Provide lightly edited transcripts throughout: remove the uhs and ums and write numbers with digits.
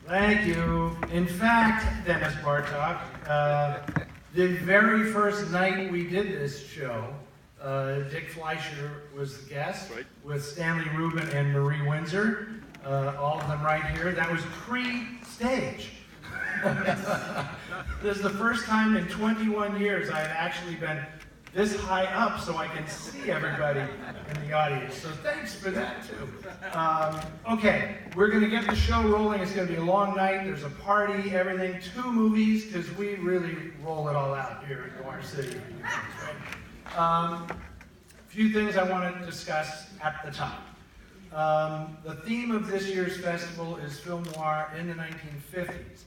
Thank you. In fact, Dennis Bartok, the very first night we did this show, Dick Fleischer was the guest, right, with Stanley Rubin and Marie Windsor, all of them right here. That was pre-stage. This is the first time in 21 years I had actually been this high up so I can see everybody in the audience. So thanks for that too. Okay, we're going to get the show rolling. It's going to be a long night. There's a party, everything. 2 movies, because we really roll it all out here in Noir City. A few things I want to discuss at the top. The theme of this year's festival is film noir in the 1950s.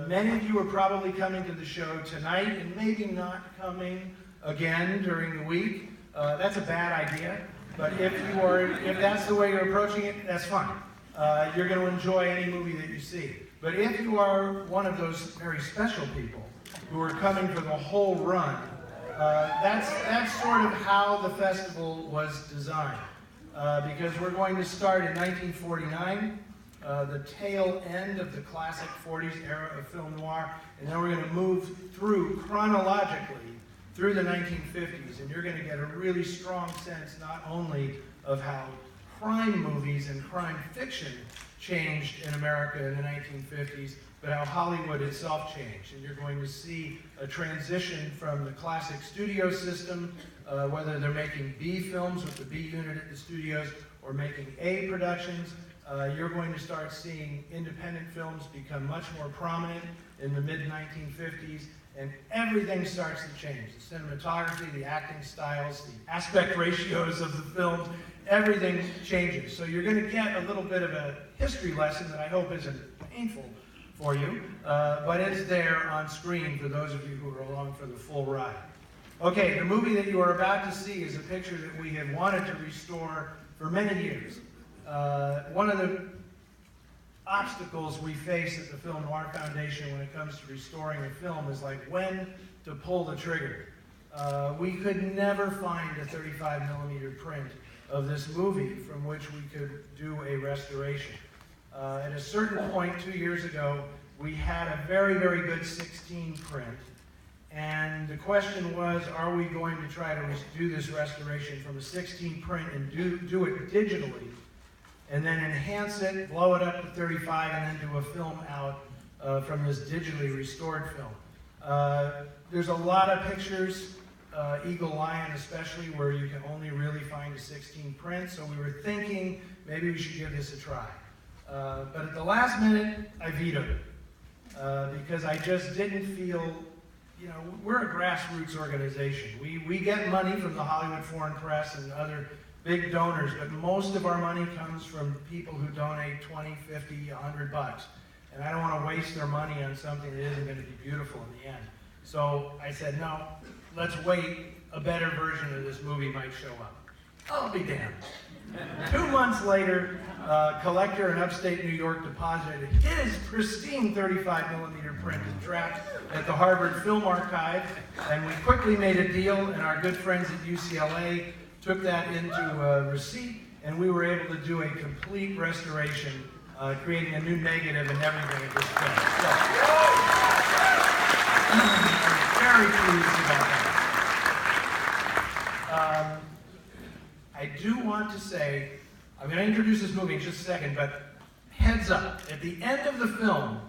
Many of you are probably coming to the show tonight and maybe not coming again during the week. That's a bad idea, but if that's the way you're approaching it, that's fine. You're going to enjoy any movie that you see. But if you are one of those very special people who are coming for the whole run, that's sort of how the festival was designed. Because we're going to start in 1949, the tail end of the classic 40s era of film noir, and then we're going to move through chronologically through the 1950s, and you're going to get a really strong sense not only of how crime movies and crime fiction changed in America in the 1950s, but how Hollywood itself changed. And you're going to see a transition from the classic studio system, whether they're making B films with the B unit at the studios or making A productions. You're going to start seeing independent films become much more prominent in the mid-1950s, and everything starts to change. The cinematography, the acting styles, the aspect ratios of the films, everything changes. So you're going to get a little bit of a history lesson that I hope isn't painful for you, but it's there on screen for those of you who are along for the full ride. Okay, the movie that you are about to see is a picture that we have wanted to restore for many years. One of the obstacles we face at the Film Noir Foundation when it comes to restoring a film is like when to pull the trigger. We could never find a 35mm print of this movie from which we could do a restoration. At a certain point 2 years ago, we had a very, very good 16 print, and the question was, are we going to try to do this restoration from a 16 print and do it digitally, and then enhance it, blow it up to 35, and then do a film out from this digitally restored film. There's a lot of pictures, Eagle Lion especially, where you can only really find a 16 print, so we were thinking maybe we should give this a try. But at the last minute, I vetoed it because I just didn't feel, you know, we're a grassroots organization. We get money from the Hollywood Foreign Press and other big donors, but most of our money comes from people who donate 20, 50, $100. And I don't want to waste their money on something that isn't going to be beautiful in the end. So I said, no, let's wait. A better version of this movie might show up. I'll be damned. 2 months later, a collector in upstate New York deposited his pristine 35mm print and trapped at the Harvard Film Archive, and we quickly made a deal, and our good friends at UCLA took that into a receipt, and we were able to do a complete restoration, creating a new negative and everything at this film. So, I'm very pleased about that. I do want to say, I'm going to introduce this movie in just a second, but heads up, at the end of the film,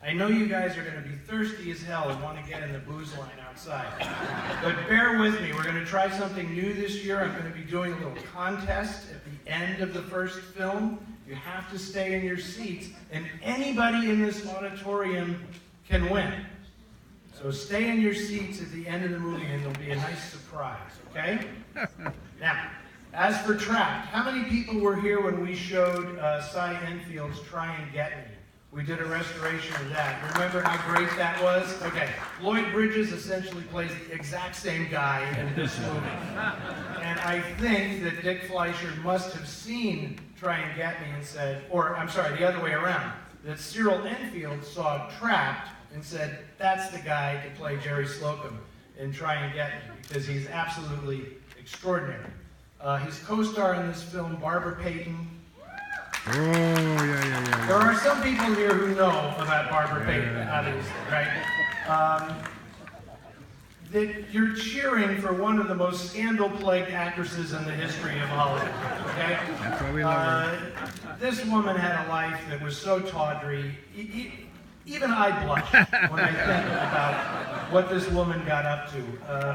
I know you guys are going to be thirsty as hell and want to get in the booze line outside. But bear with me, we're going to try something new this year. I'm going to be doing a little contest at the end of the first film. You have to stay in your seats, and anybody in this auditorium can win. So stay in your seats at the end of the movie, and there'll be a nice surprise, okay? Now, as for Trapped, how many people were here when we showed Cy Enfield's Try and Get Me? We did a restoration of that. Remember how great that was? Okay, Lloyd Bridges essentially plays the exact same guy in this movie. And I think that Dick Fleischer must have seen Try and Get Me and said, or I'm sorry, the other way around, that Cyril Enfield saw Trapped and said, that's the guy to play Jerry Slocum in Try and Get Me, because he's absolutely extraordinary. His co-star in this film, Barbara Payton, Oh, yeah. There are some people here who know about Barbara Payton, obviously, right? That you're cheering for one of the most scandal-plagued actresses in the history of Hollywood, okay? That's why we love her. This woman had a life that was so tawdry. Even I blush when I think about what this woman got up to.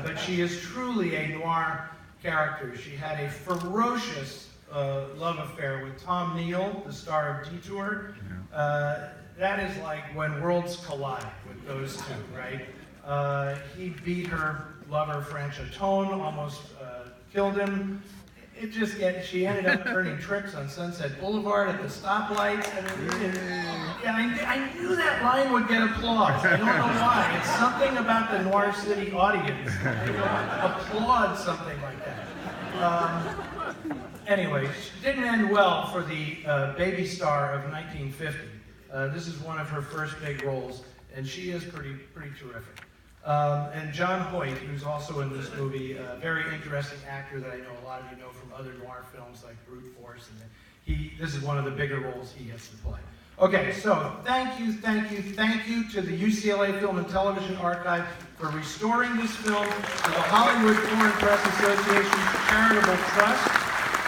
But she is truly a noir character. She had a ferocious love affair with Tom Neal, the star of Detour. That is like when worlds collide with those two, right? He beat her lover, Franchatone, almost killed him. She ended up turning tricks on Sunset Boulevard at the stoplights. I knew that line would get applause. I don't know why. It's something about the Noir City audience. They don't applaud something like that. Anyway, it didn't end well for the baby star of 1950. This is one of her first big roles, and she is pretty terrific. And John Hoyt, who's also in this movie, a very interesting actor that I know a lot of you know from other noir films like Brute Force, and this is one of the bigger roles he gets to play. Okay, so thank you to the UCLA Film and Television Archive for restoring this film, to the Hollywood Foreign Press Association's Charitable Trust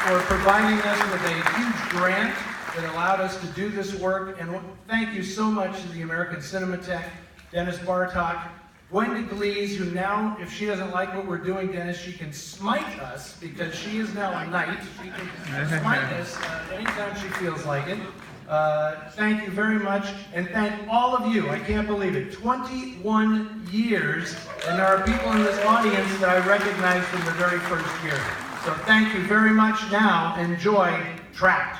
for providing us with a huge grant that allowed us to do this work, and thank you so much to the American Cinematheque, Dennis Bartok, Gwenda Glees, who now, if she doesn't like what we're doing, Dennis, she can smite us, because she is now a knight. She can smite us anytime she feels like it. Thank you very much, and thank all of you. I can't believe it. 21 years, and there are people in this audience that I recognize from the very first year. So thank you very much. Now, enjoy Trapped.